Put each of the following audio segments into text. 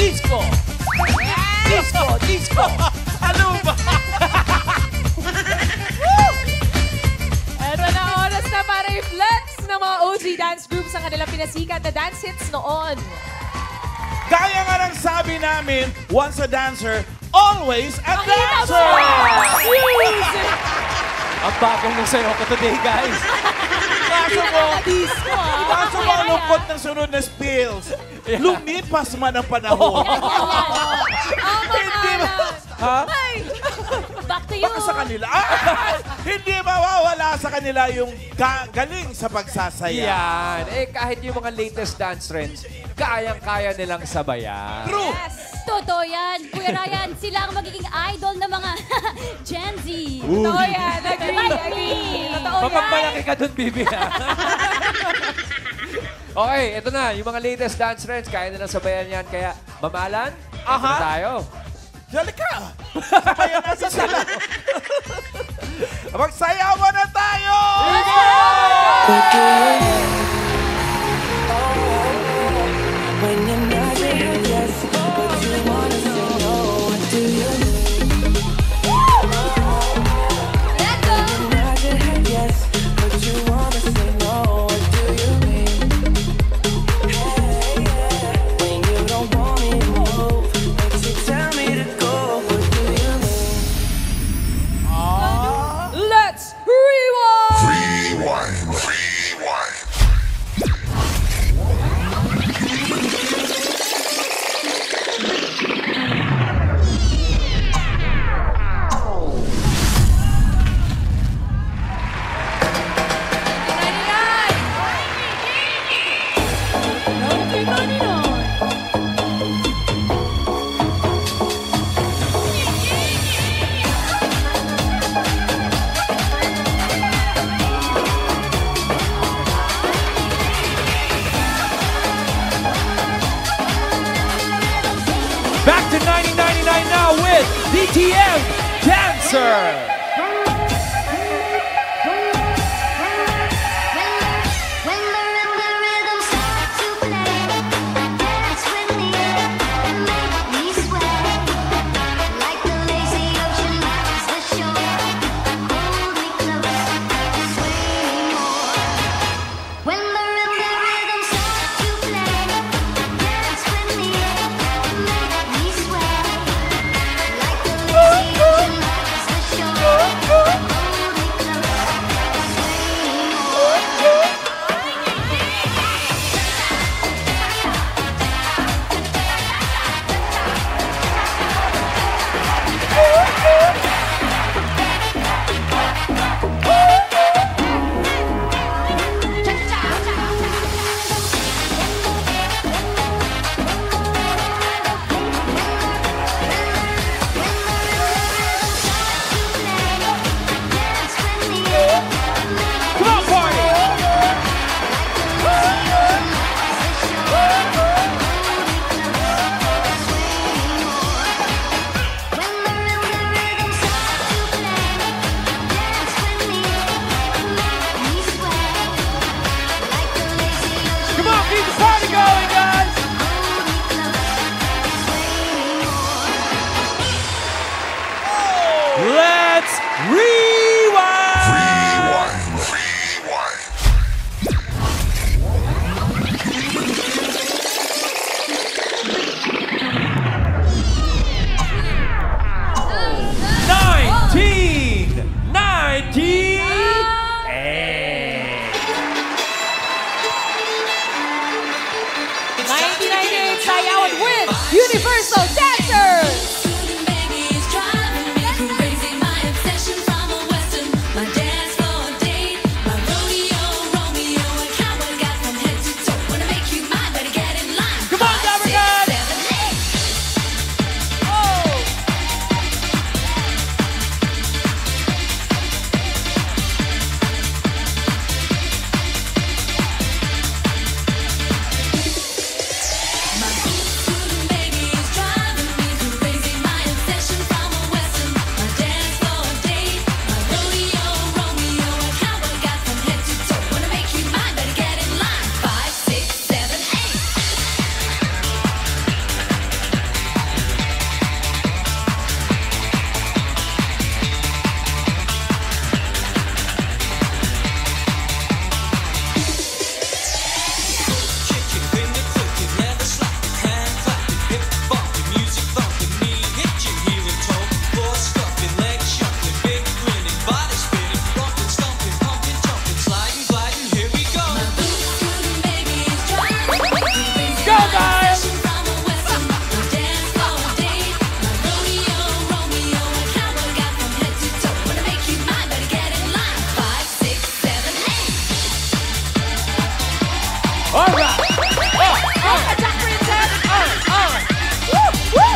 Disco! Disco! Disco! Ano ba? Eto na oras na para i-flex ng mga OG dance groups ang kanilang pinasikat na dance hits noon. Gaya nga ng sabi namin, once a dancer, always a dancer! Ang bagal ng sayo ko today, guys. Disco, Kaso mo ang lungkot ng sunod na spills. Lumipas man ang panahon. Hindi ba? Ha? Back to you. Baka sa kanila. Hindi mawawala sa kanila yung galing sa pagsasaya. Yan. Eh, kahit yung mga latest dance trends, kayang-kaya nilang sabayan. True. Totoo yan. Kuya Ryan, sila ang magiging idol ng mga Gen Z. Totoo yan. Agree. Totoo yan. Mapagmalaki ka dun, Bibi. Okay, ito na. Yung mga latest dance trends, kaya nilang sabayan yan. Kaya, mamalan, ito na tayo. Jalika! Sabayan natin sila. Magsayawan na tayo! When you're not here, yes, but you wanna say no. What do you mean? Let's go! You're not here, yes, but you wanna say no. What do you mean? Hey, yeah. When you don't want me to move, but you tell me to go. What do you mean? Let's rewind! Rewind. Back to 1999 now with DTM Dancer. When the rhythm starts to play, dance with me and make me sway. Like the lazy ocean loves the shore. Hold me close, sway me more. When the rhythm starts to play, dance with me and make me sway. Like the lazy ocean loves the shore. Hold me close, sway me more. Come on, party. Come on, keep the party going, guys. Let's rewind. Hey. 1998 Sayawan with Universal Dancers! Come on, Gabriel. My Alright! Ang Jack Princess. Woo! Woo!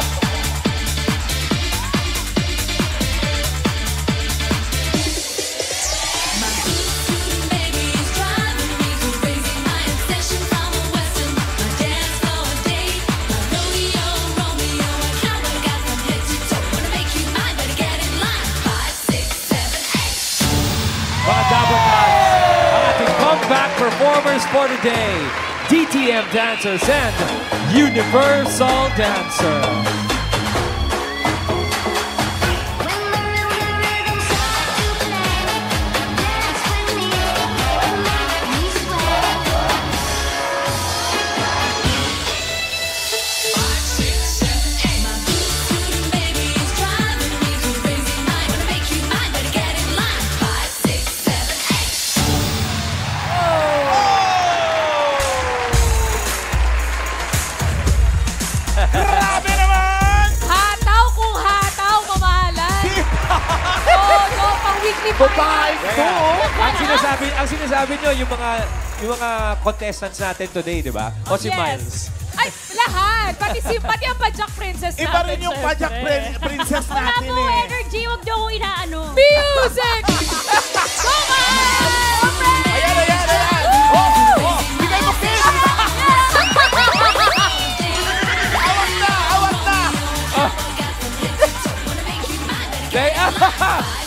Mga Dabber Cats, ang ating comeback performers for today, DTM Dancers and Universal Dancer. When the rhythm starts to play, dance with me and make me sway. Grabe naman! Hataw kung hataw, mamahalan. Oo, no, pang weekly finals. Ang sinasabi nyo, yung mga contestants natin today, di ba? O si Miles. Ay, lahat. Pati ang Pajak Princess natin. Iba rin yung syempre. Pajak Princess Wala natin po eh. energy, huwag niyo akong inaano. Music! Come on! Ayan, ayan, ayan! Oh, bigay mo kiss! Awat na, awat na!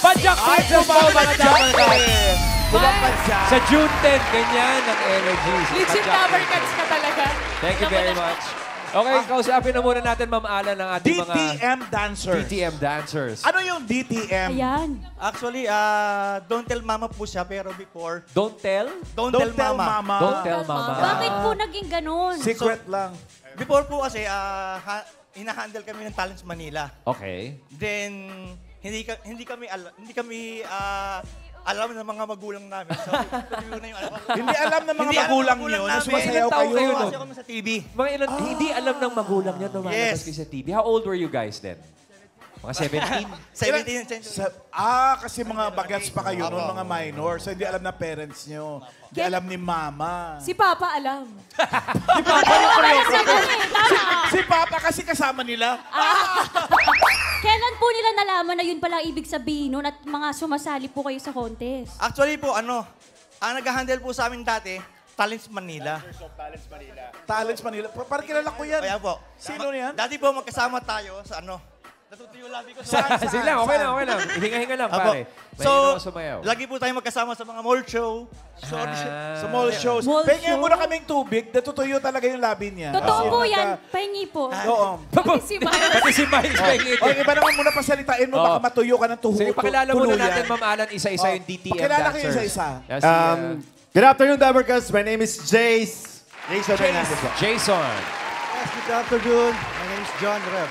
Pajak Princess po, mga Dabber Cats. Bumapad siya. Sa June 10, ganyan ang energy. Si Legit Pajak Dabber Princess. Cats ka talaga. Thank you very much. Okay, kausapin na muna natin, Ma'am Alan, ang ating mga DTM dancers. DTM dancers. Ano yung DTM? Ayan. Actually, Don't Tell Mama po siya, pero before, Don't tell? Don't, Don't Tell Mama. Don't tell mama. Bakit po naging ganun? Secret lang. Before po kasi, hina-handle kami ng Talents Manila. Okay. Then, hindi kami alam ng mga magulang namin. So, yun na yung alam ko. Hindi alam ng mga Hindi alam ng magulang magulang nyo na namin. sumasayaw Ilang taon kayo. kayo Kasi nun? kami sa TV. Mga ilan, hindi alam ng magulang niya lumalabas Yes. kayo sa TV. How old were you guys then? Mga 17? 17 century. Kasi mga bagets pa kayo noon, mga minor. So hindi alam na parents nyo. Hindi alam ni mama. Si Papa alam. Si Papa kasi kasama nila. Kailan po nila nalaman na yun pala ibig sabihin nun at mga sumasali po kayo sa contest? Actually po, ang nag-handle po sa amin dati, Talents Manila. Talents Manila. Parang kilala ko yan. Kaya po. Sino yan? Dati po magkasama tayo sa natutuyo labi ko sa... Sige lang, okay lang. Hinga-hinga lang, Apo. pare. May So, sumayaw. lagi po tayo magkasama sa mga mall show. Sa mall shows. Mall Pengin show? mo na kaming tubig, natutuyo talaga yung labi niya. Totoo Kasi po nagka- yan. Pahingi po. Oo. Pati si Miles. Pati si Miles Pengit. O, iba naman muna pasalitain mo, baka matuyo ka ng Sige, pakilala muna tuluyan. natin, Ma'am Alan, isa-isa yung DTM Pakilala dancers. kayo isa-isa. Yes, si, Good afternoon, Dabbercats. My name is Jace. Jason Hernandez. Jason. Yes, good afternoon. My name is John Rev.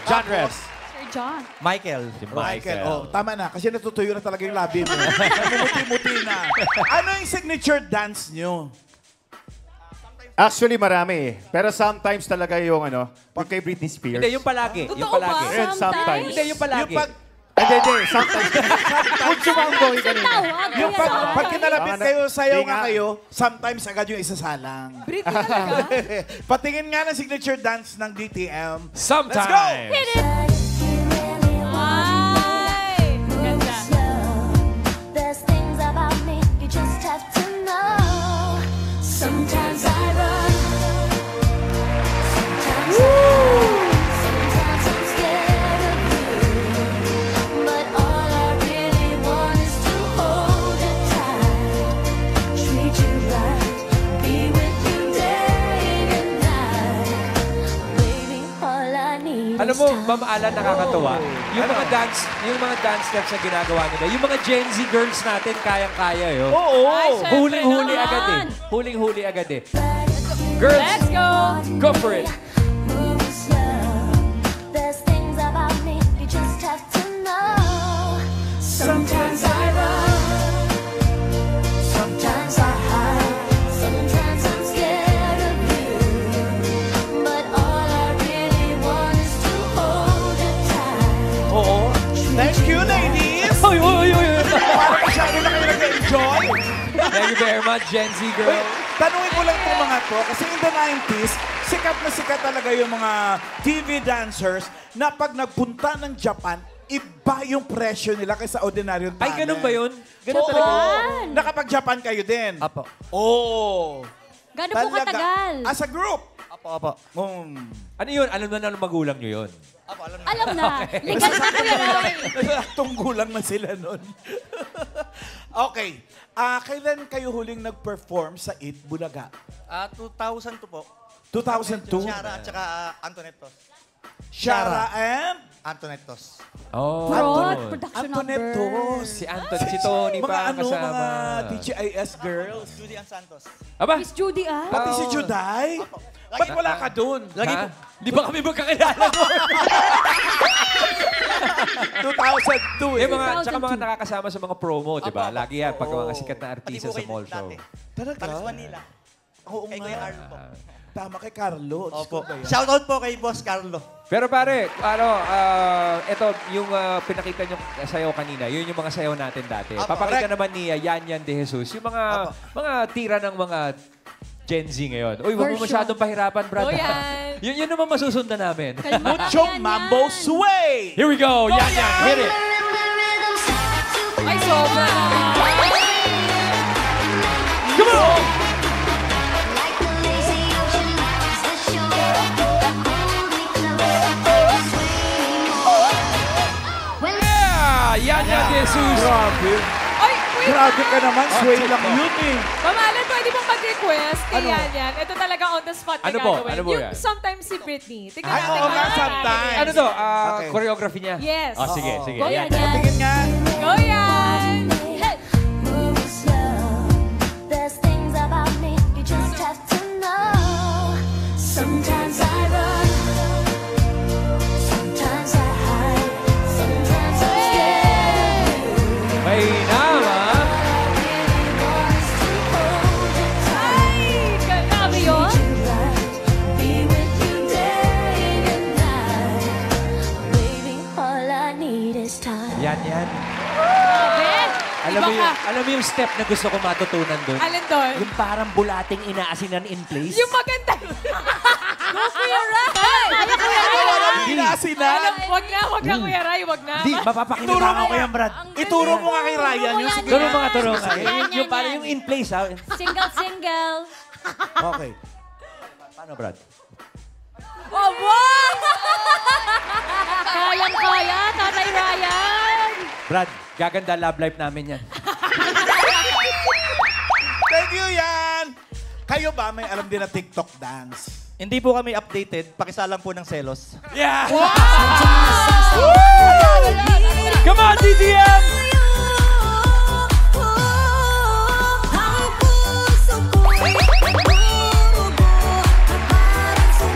John Rev. Sir John. Michael. Si Michael, tama na. Kasi natutuyo na talaga yung labi mo. Namumuti-muti na. Ano yung signature dance nyo? Actually, marami eh. Pero sometimes talaga yung yung kay Britney Spears. Hindi, yung palagi. Yung Totoo ba? palagi. And sometimes. Hindi, yung palagi. Yung pag, Hindi, sometimes. Kung sumambo yung kanina. Tawag. yung pag kinalapit Baka na- kayo, sayaw Di nga nga. kayo, sometimes agad yung isasalang. Britney talaga. Patingin nga ng signature dance ng DTM. Sometimes. Ay! Ganda. There's things about me you just have to know. Sometimes I run. Sometimes I hide. Sometimes I'm scared of you. But all I really want is to hold you tight, treat you right, be with you day and night. Baby, all I need Alam is mo, time. Ma'am Alan, nakakatuwa. Yung mga dance steps na ginagawa nila, yung mga Gen Z girls natin, kayang-kaya yun. Oo! Ay, syempre Huling-huli naman. agad eh. Huling-huli agad eh. Girls, Let's go! go for it. Move slow. There's things about me you just have to know. Sometimes I run. Sometimes I hide. Sometimes I'm scared of you. But all I really want is to hold you tight. Oo. Thank you, ladies! Uy, uy, uy, uy. Parang masyado na kayo nag-enjoy. Thank you very much, Gen Z girl. Tanungin ko lang itong mga to, kasi in the 90s, sikat na sikat talaga yung mga TV dancers na pag nagpunta ng Japan, iba yung presyo nila kaysa ordinaryo talent. Ay, ganun ba yun? Ganun Oo. talaga. Nakapag-Japan kayo din? Apo. Oo. Gano'n po katagal? As a group? Apo. Ano yun? Alam na ng magulang nyo yun? Apo, alam na. Alam na. Legal na po yan. Tunggulang na sila nun. Okay. Kailan kayo huling nag-perform sa Eat Bulaga? 2002 po. 2002? Shara at saka Antonettos. Shara and? Antonettos. Oh. Prod, production Antoinette number. Tos. Si Anton, si Tony Mga pa ang kasama. mga DJIS girls. Judy Ann Santos. Aba? Miss Judy, ah. Pati si Juday. Ba't wala ka dun? Lagi Ha? po. Di ba kami magkakilala doon? 2002 Yung mga, tsaka 2002. mga nakakasama sa mga promo, di ba? Apo. Lagi yan, pag mga sikat na Pati artista po sa kayo mall show. dati. Talaga? Talas Manila. Oo Kay Kuya Carlo po. Tama kay Carlo. Opo. Ba yan? Shoutout po kay Boss Carlo. Pero pare, ito, yung pinakita nyo sayaw kanina, yun yung mga sayaw natin dati. Apo, Papakita correct. naman ni Yan Yan de Jesus, yung mga tira ng mga Gen Z ngayon. Uy, wag mo Version. masyadong pahirapan, Brad. O yan. yun naman masusundan namin. Kalma ka, Muchong yan, Mambo yan. Sway! Here we go, Yan Yan, hit it! Ay, sobra naman. Come on! Like the lazy ocean loves the shore. Hold me close, sway me more. When Yeah! Yan Yan de Jesus! Grabe. Ay, wait. Grabe ka naman. Sway lang yun eh. Mamalan, pwede bang mag-request kay Ano? Yan Yan? Ito talaga on the spot na Ano po? gagawin. Ano po Yung yan? sometimes si Britney. Tingnan Ay, natin oo kung nga, ano sometimes. Ano to? Okay. Choreography niya? Yes. Oh, sige, sige. Go, Yan. Yan Yan. Tingin nga. Go, Yan! move slow, there's things about me you just have to know. Sometimes I run, sometimes I hide, sometimes I'm scared. May nama. Really wants to hold you tight. Grabe yun. Be with you day and night. Baby, all I need is time. Yan Yan. Grabe. Alam Iba mo, ka. alam mo yung step na gusto ko matutunan doon? Alin doon? Yung parang bulating inaasinan in place. Yung maganda. Go, Kuya Ray! Kaya, Kuya Ray! Hindi na asinan. Wag na, Kuya Ray. Wag na. Di, Ituro mapapakinabangan mo ko yan, Brad. Ituro mo nga kay Ryan yung sige. Turo mga turo nga. Yan, yan, Yung parang yan. yung in place, ha? Single. Okay. Paano, Brad? Oh, wow! Kayang-kaya, Tatay Ryan. Brad, gaganda love life namin yan. Thank you, Yan! Kayo ba may alam din na TikTok dance? Hindi po kami updated. Pakisalang po ng selos. Yeah! Come on, DDM!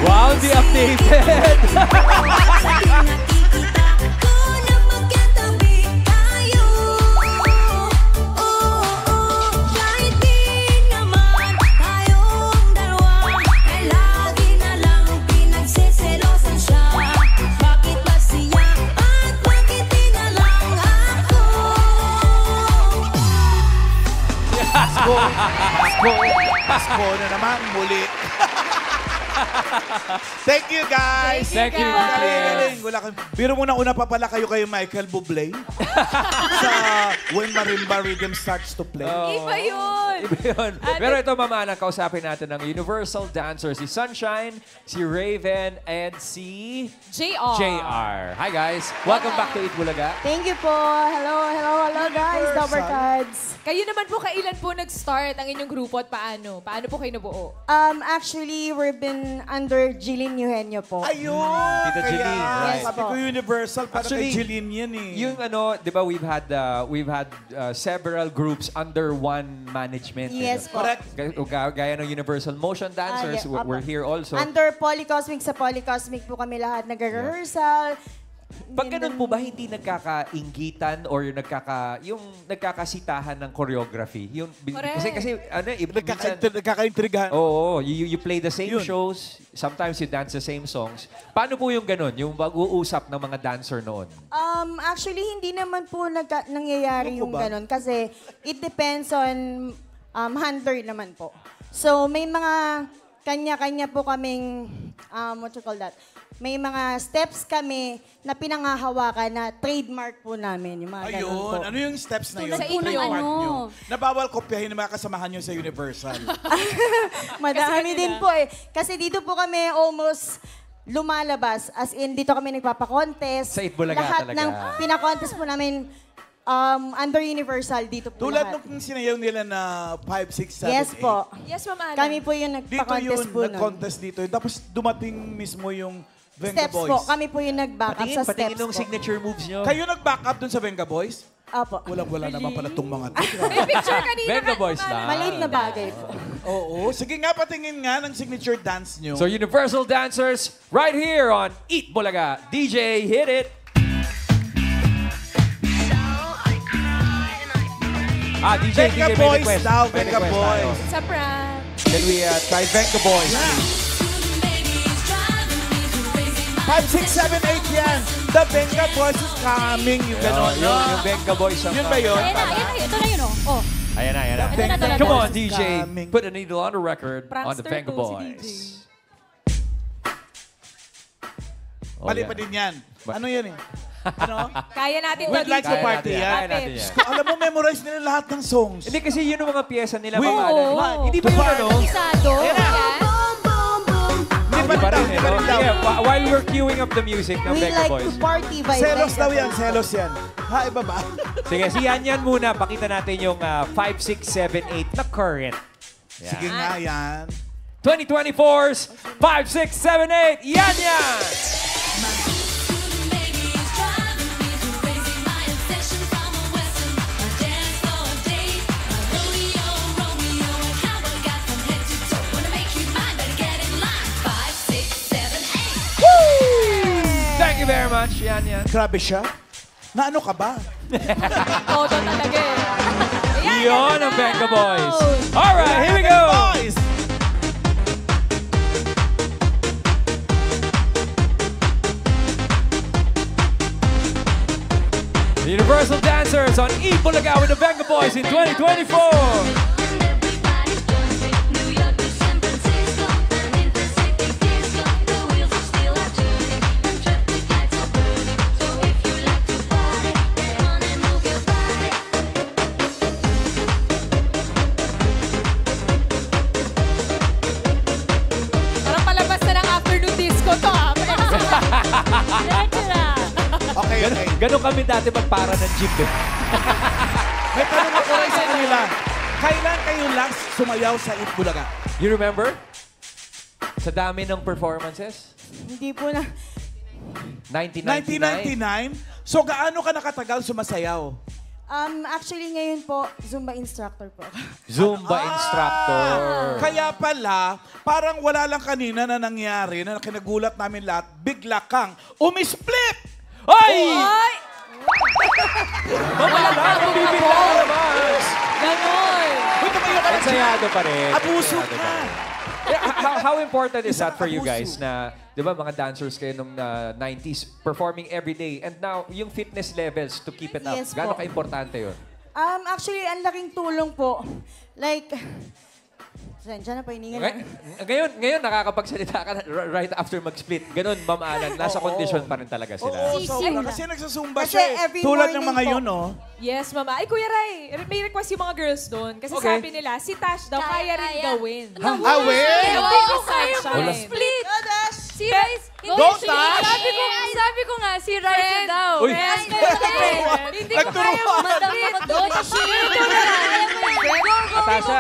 Wow, the updated! Pasko na naman, muli. Thank you, guys. Thank you. Galing. Wala kang... Biro mo na una pa pala kayo kay Michael Bublé sa When Marimba Rhythm Starts to Play. Iba yun. Iba yun. Pero ito, Mama, kausapin natin ng Universal Dancer, si Sunshine, si Raven, and si JR. JR. Hi, guys. Welcome back to Eat Bulaga. Thank you po. Hello guys. Double cards. Kayo naman po, kailan po nag-start ang inyong grupo at paano? Paano po kayo nabuo? Actually, we've been under Jillian Eugenio po. Ayun! Tita Kaya, Jeline, right. sabi ko Universal, para Actually, kay Jillian yan eh. Yung ano, di ba we've had several groups under one management. Yes po. Correct. Gaya ng Universal Motion Dancers, yeah, we're here also. Under Polycosmic, sa Polycosmic po kami lahat nag-rehearsal. Pag ganun po ba, hindi nagkakainggitan or yung nagkakasitahan ng choreography? Yung, Correct. kasi ano, minsan, Nagkakaintrigahan. oo, you play the same Yun. shows, sometimes you dance the same songs. Paano po yung ganun, yung mag-uusap ng mga dancer noon? Actually, hindi naman po nangyayari Ano po yung ba? ganun. Kasi it depends on handler naman po. So, may mga kanya-kanya po kaming, what you call that? May mga steps kami na pinangahawakan na trademark po namin. Yung mga ganun po. Ayun. Ano yung steps na yun? Tulad po ng Trademark ano. nyo. Nabawal kopyahin ng mga kasamahan nyo sa Universal. Madami din po eh. Kasi dito po kami almost lumalabas. As in, dito kami nagpapakontest. Sa Itbulaga Lahat talaga. ng pinakontest po namin under Universal, dito po Tulad lahat. nung sinayaw nila na 5, 6, 7, Yes 8. po. Yes, Ma'am Ana. Kami po yung Dito nagpa-contest yun, po nun. nag-contest dito. Tapos dumating mismo yung Venga Steps Boys. po. Kami po yung nag-back up sa Patingin steps nung po. signature moves nyo. Kayo nag-back up dun sa Venga Boys? Opo. Walang-wala naman pala itong mga to. May picture kanina. Venga Boys lang. Maliit na bagay po. Oo. Sige nga, patingin nga ng signature dance nyo. So Universal Dancers, right here on Eat Bulaga. DJ, hit it! DJ, Venga may Boys request. daw, May Venga request Boys. tayo. It's a prank. Can we try Venga Boys? 5, 6, 7, 8 yan. The Venga Boys is coming. Yung gano'n. Yung Venga Boys. Yun ba yun? Ayan na, ito na yun, oh. Ayan na, ayan na. Ito na, ito na, Come ito na. on, DJ. Coming. Put a needle on the record on the Prankster Venga po si Boys. DJ. Oh, Mali yeah. pa din yan. Ano yan eh? Ano? Kaya natin to, We'd like to DJ. party yan. Kaya natin yan. Alam mo, memorize nila lahat ng songs. Hindi kasi yun ang mga pyesa nila. Wait. Mga, ano, Oo. Hindi ba yun ano? Isado. Yan. Hindi Di ba rin, Hindi ano? ba daw? Yeah, while we're queuing up the music ng We Venga like Boys. to party by Selos Venga daw yan, Boys. selos yan. Ha, iba ba? Sige, si Yan muna. Pakita natin yung 5, 6, 7, 8 na current. Yan. Sige nga yan. 2024's 5, 6, 7, 8. Yan! Thank you very much. Yan. Grabe siya. Na ano ka ba? Todo talaga eh. Ayan, Yun yan ang na. Venga Boys. Alright, here we go. Boys! The Universal Dancers on Eat Bulaga with the Venga Boys in 2024. Parang palabas na ng afternoon disco to. Diretso na. Okay, okay. Ganon kami dati magpara ng jeep. Eh. May tanong ako rin sa kanila. Kailan kayo last sumayaw sa Itbulaga? You remember? Sa dami ng performances? Hindi po na. 1999? 1999? So gaano ka nakatagal sumasayaw? Actually, ngayon po, Zumba instructor po. Zumba instructor. Kaya pala, parang wala lang kanina na nangyari na kinagulat namin lahat, bigla kang umisplit! Ay! Ay! Wala lang! Bibigla ka naman! Ganon. Uy, tumayo ka na dyan. Ensayado pa rin. Abuso Ensayado ka. pa rin. How important is that for you Abuso. guys na, di ba, mga dancers kayo nung 90s performing every day and now yung fitness levels to keep it up, Yes gaano po. ka-importante yun? Actually, ang laking tulong po. Like, Diyan na po, hininga lang. Ngayon nakakapagsalita ka na right after mag-split. Ganun, Ma'am Alan, nasa condition pa rin talaga sila. Oo, Sisiw sobra. na. Kasi nagsasumba Kasi siya eh. every Tulad ng morning mga po. yun, oh. Yes, Mama. Ay, Kuya Ray, may request yung mga girls doon. Kasi Okay. sabi nila, si Tash daw kaya rin gawin. Away! Hindi ko kaya Wala. split. Si Rice. Go, Tash! Sabi ko nga, si Rice daw. Uy. Hindi ko kaya mag-split. Atasha,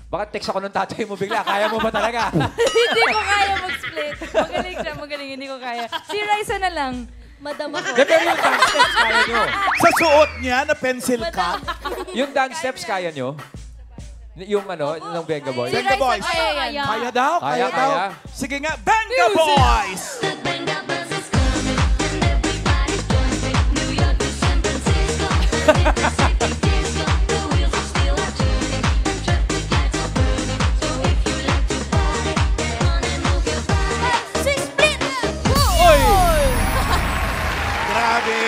baka text ako ng tatay mo bigla. Kaya mo ba talaga? Hindi ko kaya mag-split. Magaling siya, magaling. Hindi ko kaya. Si Rice na lang. Madam ako. Pero yung dance steps kaya nyo. Sa suot niya na pencil cut. Yung dance steps kaya nyo? Yung ano, ng Venga Boys? Si Venga Boys. Kaya yan. Kaya daw, kaya Kaya, daw. kaya. Sige nga, Venga Boys! Oy! Grabe!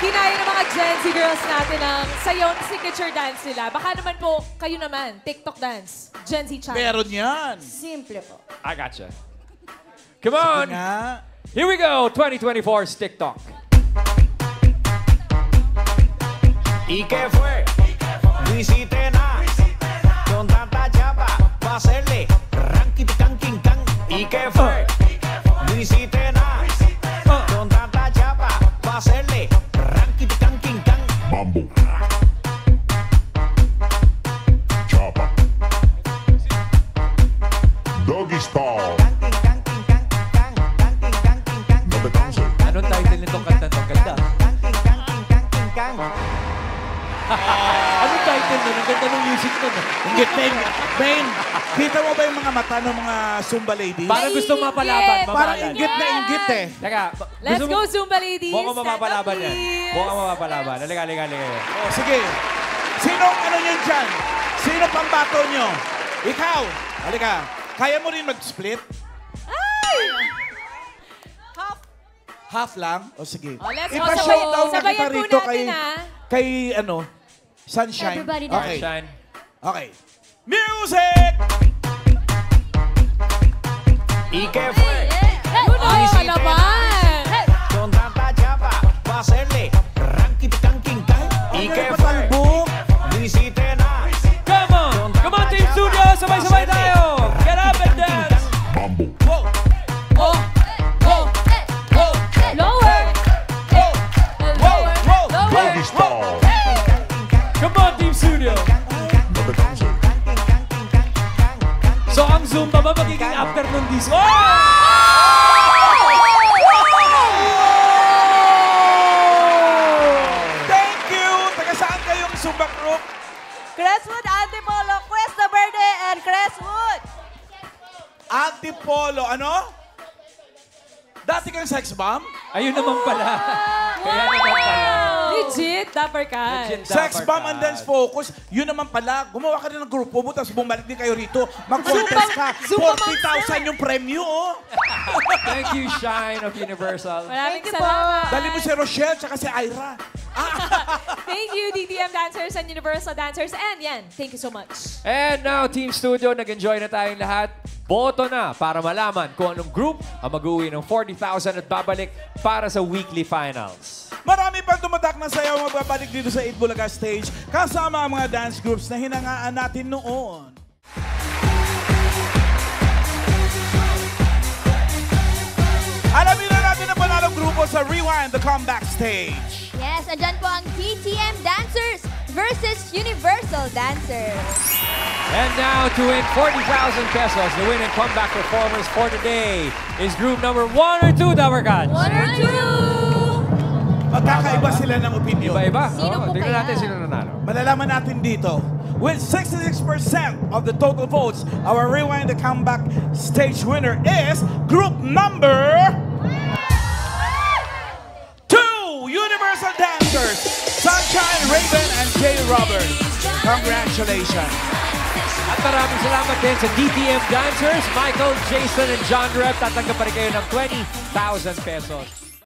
Kinaya ng mga Gen Z girls girls natin ang sayaw signature dance nila. Baka naman po, kayo naman, TikTok dance, Gen Z challenge. Meron yan. Simple po. I gotcha. Come on. Nga. Here we go. 2024's TikTok. ¿Y qué fue? No hiciste nada. Con tanta chapa, va a hacerle ranking, canking, can. ¿Y qué fue? No hiciste nada. Con tanta chapa, va a hacerle ranking, canking, can. Mambo. Chapa. Doggy style. No te canses. Anong title nitong kanta to? Ganda. Anong title nun? Ang ganda ng music nun. Ingit na ingit. Ben, kita mo ba yung mga mata ng mga Zumba ladies? Parang gusto mapalaban. Parang mamalan. ingit na ingit eh. Teka, Let's gusto go, mo- Zumba ladies. Mukhang Stand mamapalaban up, yan. please. Mukhang mamapalaban. Halika. Oh, sige. Sinong ano nyo dyan? Sino pambato nyo? Ikaw. Halika. Kaya mo rin mag-split? Half lang? O sige. Oh, let's go. Ipa-showdown na Sabayan kita po rito natin, ah. kay ano, Sunshine. Everybody dance. Okay. Shine. Okay. Music! ¿Y qué fue? Yun No ay, hiciste alaman. Con tanta chapa, va a hacerle ranking, canking, can. ¿Y qué fue? Patalbo. No hiciste nada. Come on! Come on, Team Studio! Sabay-sabay tayo! Get up and dance! Mambo. Wow. Oh, oh, oh, lower. Wow. Wow. Lower. Doggy style. Come on, Team Studio! No te canses. So, ang Zumba ba magiging afternoon disco? Thank you! Taga saan kayong Zumba group? Crestwood, Antipolo, Cuesta Verde, and Crestwood. Antipolo. Ano? Dati kang sex bomb? Ayun naman pala. Kaya naman pala. Legit, dapper ka. Legit. Sex bomb and dance focus. Yun naman pala. Gumawa ka rin ng grupo mo, tapos bumalik din kayo rito. Mag-contest ka. Zumba 40,000 yung premyo, oh. Thank you, Shine of Universal. Maraming Thank you po. salamat. Dali mo si Rochelle, tsaka si Ira. Thank you, DTM dancers and Universal dancers. And yan, thank you so much. And now, Team Studio, nag-enjoy na tayong lahat. Boto na para malaman kung anong group ang mag-uwi ng 40,000 at babalik para sa weekly finals. Marami pang tumatak na sayaw magbabalik dito sa 8 Bulaga Stage kasama ang mga dance groups na hinangaan natin noon. Alamin na natin ang panalong grupo sa Rewind the Comeback Stage. Yes, andyan po ang DTM Dancers versus Universal Dancers. And now to win 40,000 pesos, the win and comeback performers for today is group number 1 or 2, Dabarkad? 1 or 2? Magkakaiba sila ng opinion. Iba-iba. Sino po Tingnan kaya? natin sino nanalo. Malalaman natin dito. With 66% of the total votes, our Rewind the Comeback Stage winner is group number 2, Universal Dancers, Sunshine, Raven, and Jay Robert. Congratulations. At maraming salamat din sa DTM Dancers, Michael, Jason, and John Rep. Tatanggap pa rin kayo ng 20,000 pesos.